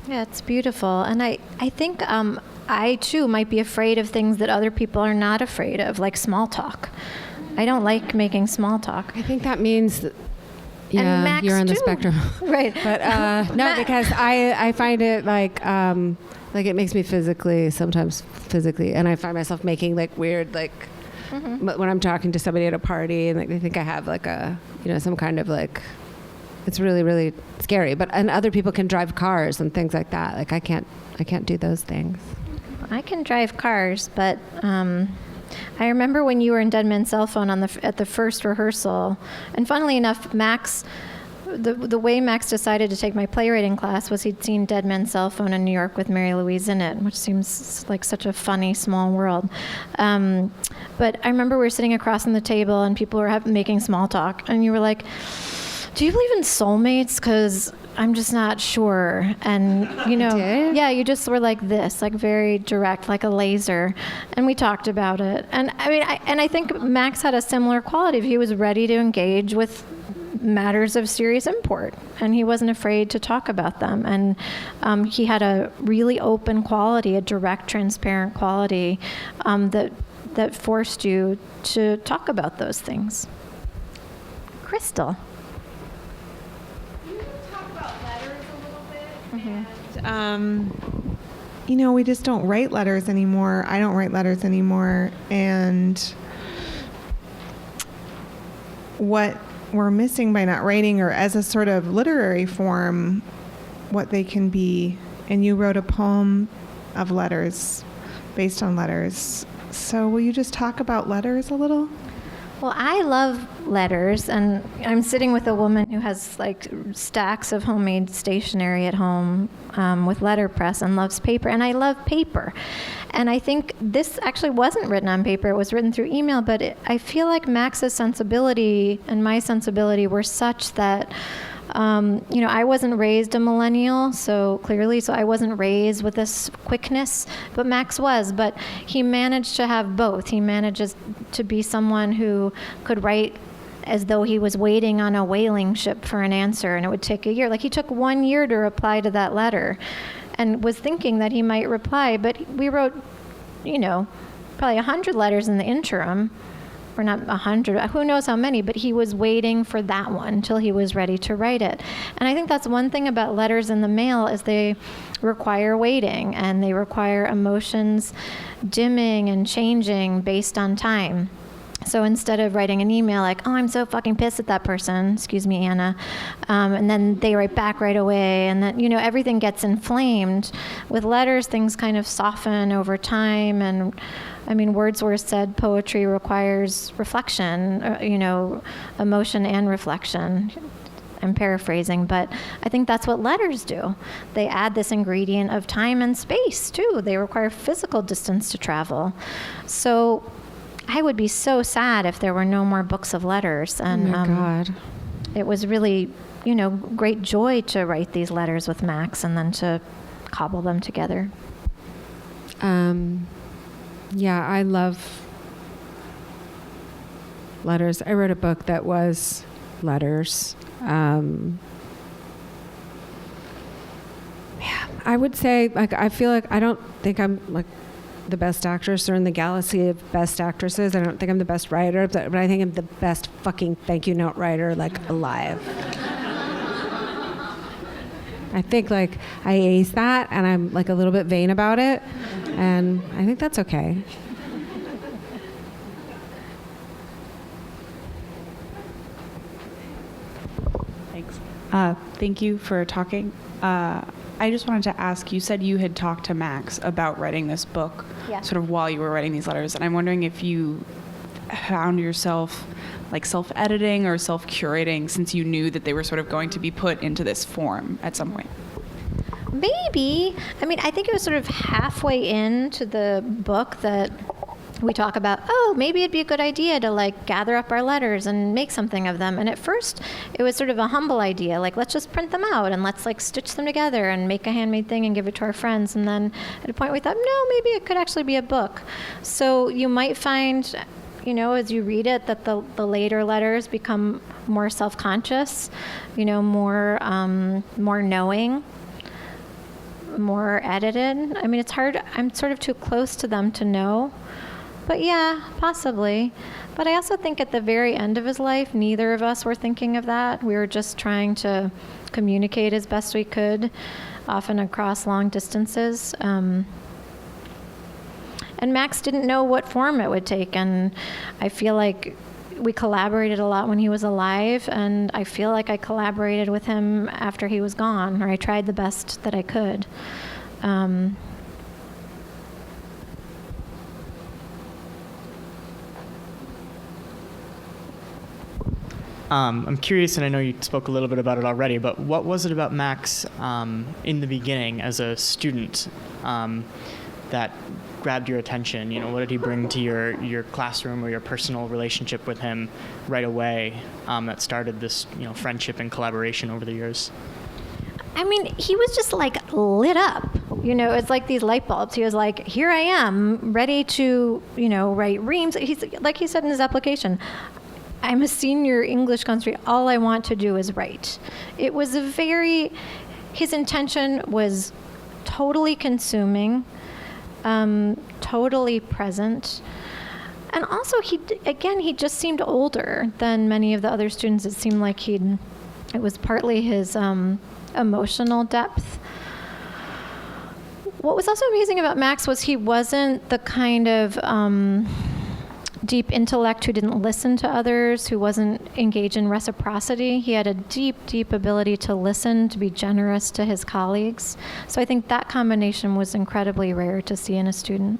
Yeah, it's beautiful. And I think I, too, might be afraid of things that other people are not afraid of, like small talk. I don't like making small talk. I think that means that, yeah, and Max you're on the too. spectrum. Right. But no, because I find it like it makes me sometimes physically, and I find myself making like weird, like, when I'm talking to somebody at a party and like they think I have like some kind of like, it's really, really scary. And other people can drive cars and things like that. Like I can't do those things. I can drive cars, but I remember when you were in Dead Man's Cell Phone at the first rehearsal, and funnily enough, Max, the way Max decided to take my playwriting class was he'd seen Dead Man's Cell Phone in New York with Mary Louise in it, which seems like such a funny small world. But I remember we were sitting across from the table and people were making small talk, and you were like, "Do you believe in soulmates? Because I'm just not sure." And yeah, you just were like this, like very direct, like a laser. And we talked about it. And I mean, I think Max had a similar quality. He was ready to engage with matters of serious import, and he wasn't afraid to talk about them. And he had a really open quality, a direct, transparent quality that forced you to talk about those things. Crystal. We just don't write letters anymore. I don't write letters anymore. And what we're missing by not writing, or as a sort of literary form, what they can be. And you wrote a poem of letters, based on letters. So will you just talk about letters a little? Well, I love letters, and I'm sitting with a woman who has like stacks of homemade stationery at home with letterpress and loves paper, and I love paper. And I think this actually wasn't written on paper, it was written through email, but I feel like Max's sensibility and my sensibility were such that I wasn't raised a millennial, so I wasn't raised with this quickness, but Max was. But he managed to have both. He manages to be someone who could write as though he was waiting on a whaling ship for an answer, and it would take a year. Like he took 1 year to reply to that letter and was thinking that he might reply, but we wrote, probably 100 letters in the interim. Or not 100, who knows how many, but he was waiting for that one until he was ready to write it. And I think that's one thing about letters in the mail is they require waiting, and they require emotions dimming and changing based on time. So instead of writing an email like, "Oh, I'm so fucking pissed at that person, excuse me, Anna," and then they write back right away, and then, everything gets inflamed. With letters, things kind of soften over time, and Wordsworth said poetry requires reflection, emotion and reflection. I'm paraphrasing, but I think that's what letters do. They add this ingredient of time and space, too. They require physical distance to travel. So I would be so sad if there were no more books of letters. And oh my God. It was really, great joy to write these letters with Max and then to cobble them together. Yeah, I love letters. I wrote a book that was letters. I would say, I feel like I don't think I'm like the best actress or in the galaxy of best actresses. I don't think I'm the best writer, but I think I'm the best fucking thank you note writer alive. I think I ace that, and I'm a little bit vain about it, and I think that's okay. Thanks. Thank you for talking. I just wanted to ask, you said you had talked to Max about writing this book, Yeah. sort of while you were writing these letters, and I'm wondering if you found yourself like self-editing or self-curating since you knew that they were sort of going to be put into this form at some point? Maybe. I mean, I think it was sort of halfway into the book that we talk about, maybe it'd be a good idea to like gather up our letters and make something of them. And at first it was sort of a humble idea, like let's just print them out and let's like stitch them together and make a handmade thing and give it to our friends. And then at a point we thought, no, maybe it could actually be a book. So you might find, as you read it, that the later letters become more self-conscious, more knowing, more edited. I mean, it's hard. I'm sort of too close to them to know. But yeah, possibly. But I also think at the very end of his life, neither of us were thinking of that. We were just trying to communicate as best we could, often across long distances. And Max didn't know what form it would take. And I feel like we collaborated a lot when he was alive. And I feel like I collaborated with him after he was gone, or I tried the best that I could. I'm curious, and I know you spoke a little bit about it already, but what was it about Max in the beginning as a student that grabbed your attention? What did he bring to your classroom or your personal relationship with him right away that started this friendship and collaboration over the years? I mean, he was just like lit up. It's like these light bulbs. He was like, here I am, ready to, write reams. He's like he said in his application, I'm a senior English concentrate. All I want to do is write. It was his intention was totally consuming, totally present. And also he just seemed older than many of the other students. It seemed like it was partly his emotional depth. What was also amazing about Max was he wasn't the kind of deep intellect who didn't listen to others, who wasn't engaged in reciprocity. He had a deep, deep ability to listen, to be generous to his colleagues. So I think that combination was incredibly rare to see in a student.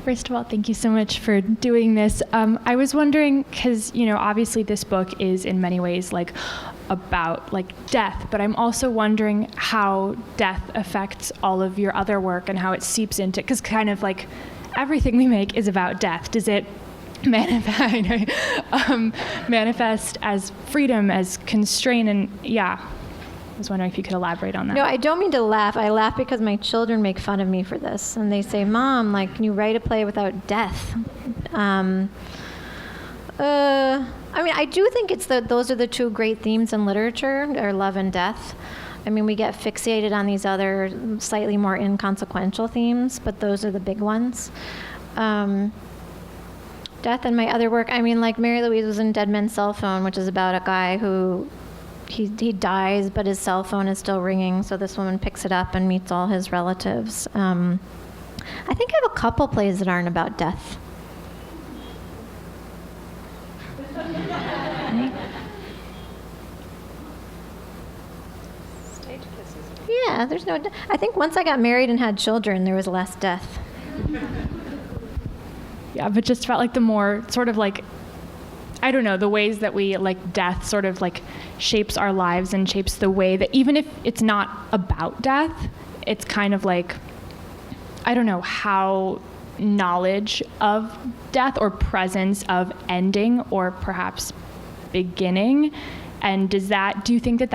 First of all, thank you so much for doing this. I was wondering, because, obviously this book is in many ways like about like death, but I'm also wondering how death affects all of your other work and how it seeps into, because kind of like everything we make is about death. Does it manifest as freedom, as constraint? And I was wondering if you could elaborate on that. No, I don't mean to laugh. I laugh because my children make fun of me for this. And they say, Mom, like, can you write a play without death? I mean, I do think those are the two great themes in literature, are love and death. I mean, we get fixated on these other slightly more inconsequential themes, but those are the big ones. Death and my other work, I mean, like Mary Louise was in Dead Men's Cell Phone, which is about a guy who he dies, but his cell phone is still ringing, so this woman picks it up and meets all his relatives. I think I have a couple plays that aren't about death. Yeah, there's no. I think once I got married and had children, there was less death. Yeah, but just about like the more sort of like, I don't know, the ways that we like death sort of like shapes our lives and shapes the way that even if it's not about death, it's kind of like, I don't know, how knowledge of death or presence of ending or perhaps beginning, and do you think that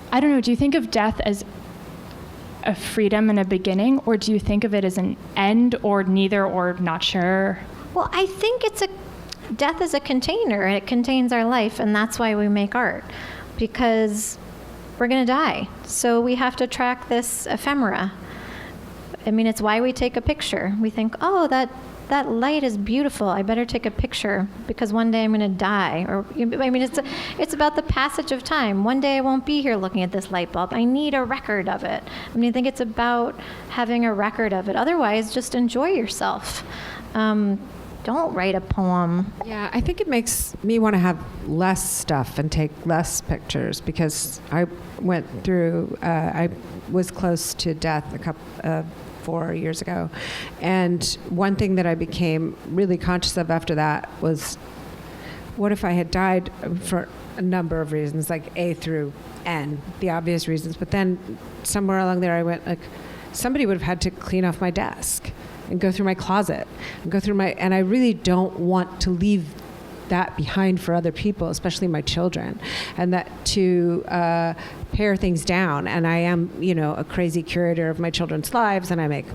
I don't know, do you think of death as a freedom and a beginning, or do you think of it as an end, or neither, or not sure? Well, I think death is a container, and it contains our life, and that's why we make art, because we're going to die. So we have to track this ephemera. I mean, it's why we take a picture. We think, oh, that light is beautiful. I better take a picture because one day I'm going to die. Or I mean, it's about the passage of time. One day I won't be here looking at this light bulb. I need a record of it. I mean, I think it's about having a record of it. Otherwise, just enjoy yourself. don't write a poem. Yeah, I think it makes me want to have less stuff and take less pictures, because I went through, I was close to death 4 years ago. And one thing that I became really conscious of after that was, what if I had died for a number of reasons, like A through N, the obvious reasons. But then somewhere along there I went, like, somebody would have had to clean off my desk and go through my closet and go through and I really don't want to leave that behind for other people, especially my children, and that to pare things down. And I am, a crazy curator of my children's lives, and I make,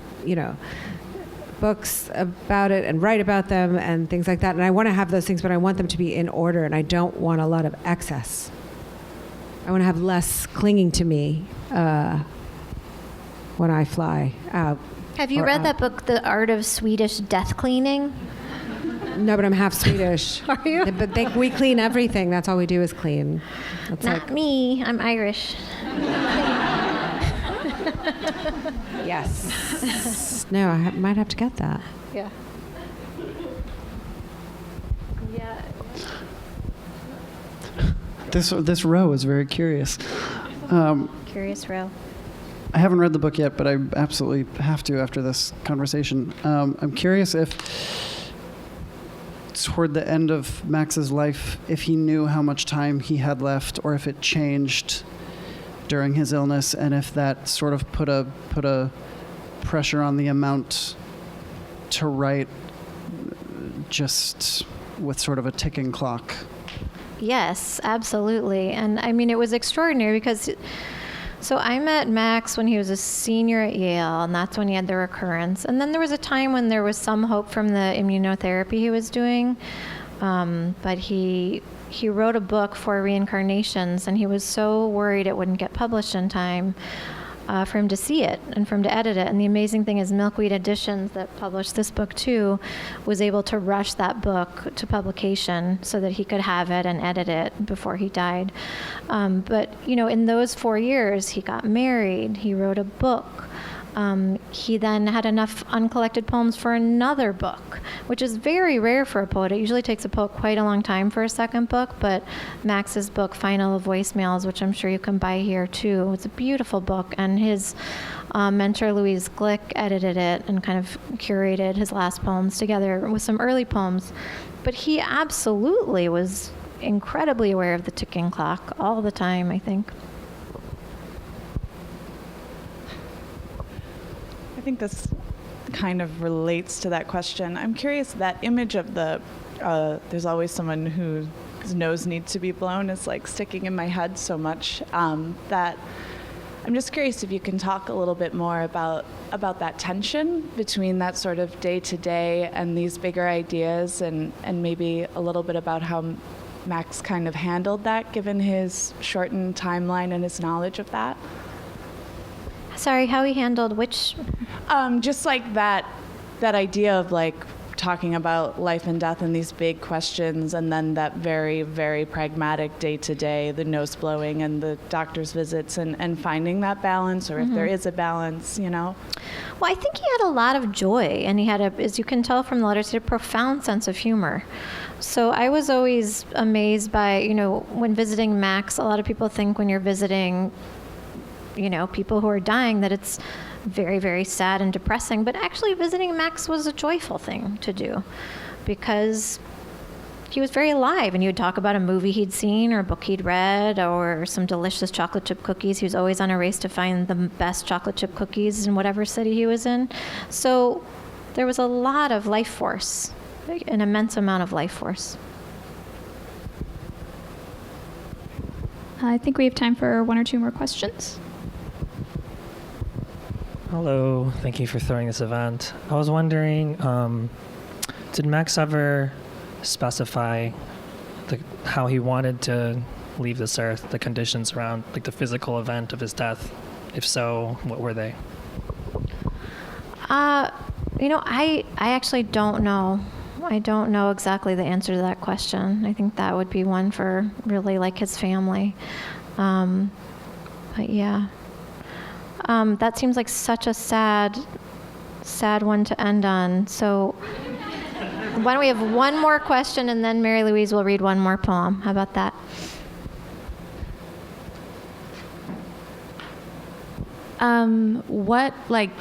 books about it and write about them and things like that. And I want to have those things, but I want them to be in order, and I don't want a lot of excess. I want to have less clinging to me when I fly out. Have you read that book, The Art of Swedish Death Cleaning? No, but I'm half Swedish. Are you? But we clean everything. That's all we do is clean. It's Not me. I'm Irish. Yes. No, I might have to get that. Yeah. Yeah. This row is very curious. Curious row. I haven't read the book yet, but I absolutely have to after this conversation. I'm curious if, toward the end of Max's life, if he knew how much time he had left, or if it changed during his illness, and if that sort of put a pressure on the amount to write, just with sort of a ticking clock. Yes, absolutely. And I mean, it was extraordinary because, so I met Max when he was a senior at Yale, and that's when he had the recurrence. And then there was a time when there was some hope from the immunotherapy he was doing, but he wrote a book for Reincarnations, and he was so worried it wouldn't get published in time for him to see it and for him to edit it. And the amazing thing is Milkweed Editions, that published this book too, was able to rush that book to publication so that he could have it and edit it before he died. But in those 4 years, he got married, he wrote a book. He then had enough uncollected poems for another book, which is very rare for a poet. It usually takes a poet quite a long time for a second book, but Max's book, Final Voicemails, which I'm sure you can buy here too, it's a beautiful book, and his mentor, Louise Glick, edited it and kind of curated his last poems together with some early poems. But he absolutely was incredibly aware of the ticking clock all the time, I think. I think this kind of relates to that question. I'm curious, that image of there's always someone whose nose needs to be blown is like sticking in my head so much that I'm just curious if you can talk a little bit more about that tension between that sort of day-to-day and these bigger ideas, and maybe a little bit about how Max kind of handled that given his shortened timeline and his knowledge of that. Sorry, how he handled which? Just like that idea of like talking about life and death and these big questions, and then that very, very pragmatic day-to-day, the nose blowing and the doctor's visits, and finding that balance, or if there is a balance, Well, I think he had a lot of joy, and he had as you can tell from the letters, he had a profound sense of humor. So I was always amazed by, when visiting Max, a lot of people think when you're visiting people who are dying, that it's very, very sad and depressing. But actually visiting Max was a joyful thing to do because he was very alive, and he would talk about a movie he'd seen or a book he'd read or some delicious chocolate chip cookies. He was always on a race to find the best chocolate chip cookies in whatever city he was in. So there was a lot of life force, an immense amount of life force. I think we have time for one or two more questions. Hello, thank you for throwing this event. I was wondering, did Max ever specify how he wanted to leave this earth, the conditions around the physical event of his death? If so, what were they? I actually don't know. I don't know exactly the answer to that question. I think that would be one for really his family. But yeah. That seems like such a sad one to end on. So Why don't we have one more question, and then Mary Louise will read one more poem. How about that? What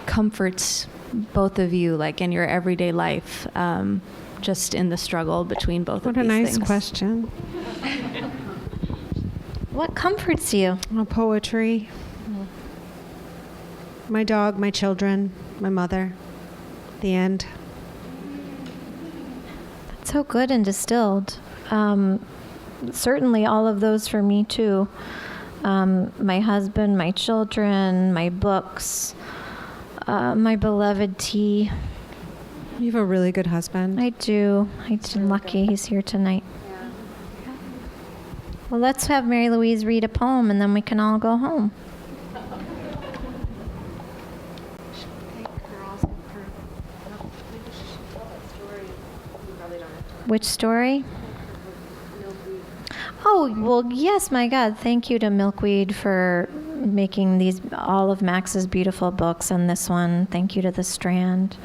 comforts both of you in your everyday life, just in the struggle between both of these things? What a nice question. What comforts you? Oh, poetry. My dog, my children, my mother. The end. That's so good and distilled. Certainly all of those for me too. My husband, my children, my books, my beloved tea. You have a really good husband. I do. I'm lucky he's here tonight. Well, let's have Mary Louise read a poem, and then we can all go home. Which story? Oh, well, yes, my God. Thank you to Milkweed for making all of Max's beautiful books and this one. Thank you to the Strand.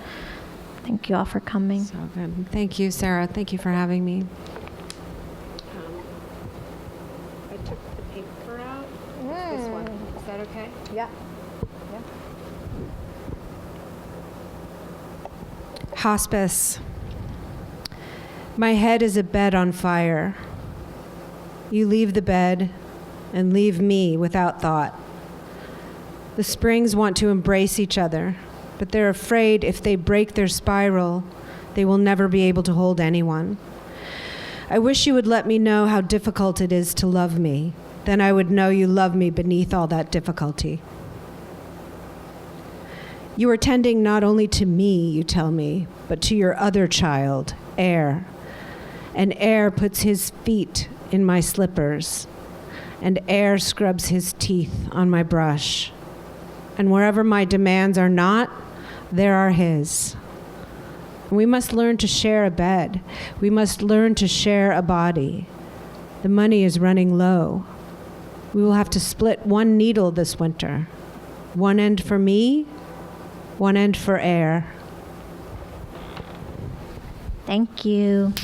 Thank you all for coming. So good. Thank you, Sarah. Thank you for having me. I took the paper out. This one. Is that okay? Yeah. Hospice. My head is a bed on fire. You leave the bed and leave me without thought. The springs want to embrace each other, but they're afraid if they break their spiral, they will never be able to hold anyone. I wish you would let me know how difficult it is to love me. Then I would know you love me beneath all that difficulty. You are tending not only to me, you tell me, but to your other child, Air. And Air puts his feet in my slippers, and Air scrubs his teeth on my brush. And wherever my demands are not, there are his. We must learn to share a bed. We must learn to share a body. The money is running low. We will have to split one needle this winter. One end for me, one end for Air. Thank you.